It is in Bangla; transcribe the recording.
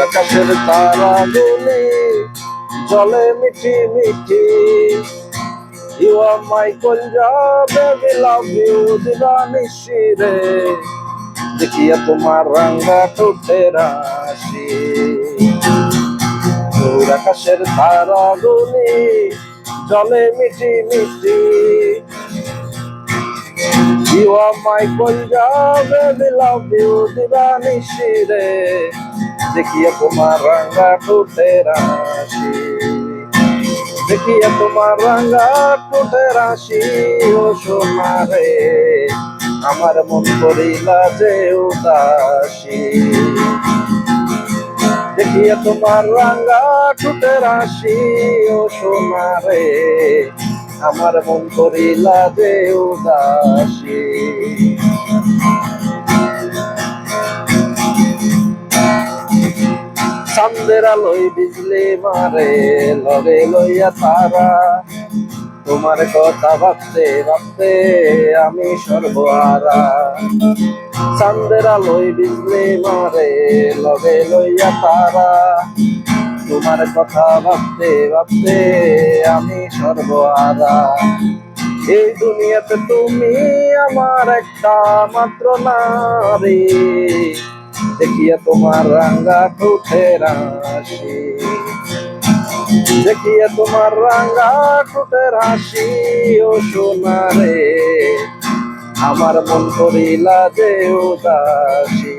আকাশের তারাগুলি জলে Mithi Mithi. You are my কলজা, baby love you দিবানিশি রে। দেখিয়া তোমার রাঙ্গা ঠোঁটের হাসি। দূর আকাশের তারাগুলি জলে Mithi Mithi. You are my কলজা, baby love you দিবানিশি রে। দেখিয়া তোমার রাঙ্গা ঠোঁটের হাসি। দেখিয়া তোমার রাঙ্গা ঠোঁটের হাসি। ও সোনা রে, আমার মন করিলা যে উদাসী। দেখিয়া তোমার রাঙ্গা ঠোঁটের হাসি। ও সোনা রে, আমার মন করিলা যে উদাসী। চাঁদের আলোয় বিজলি মারে লগে লইয়া তারা। তোমার কথা ভাবতে ভাবতে আমি সর্বহারা। চাঁদের আলোয় বিজলি মারে লগে লইয়া তারা। তোমার কথা ভাবতে ভাবতে আমি সর্বহারা। এই দুনিয়াতে তুমি আমার একটা মাত্র নারী। দেখিয়া তোমার রাঙ্গা ঠোঁটের হাসি। দেখিয়া তোমার রাঙ্গা ঠোঁটের হাসি। ও সোনা রে, আমার মন করিলা যে উদাসী।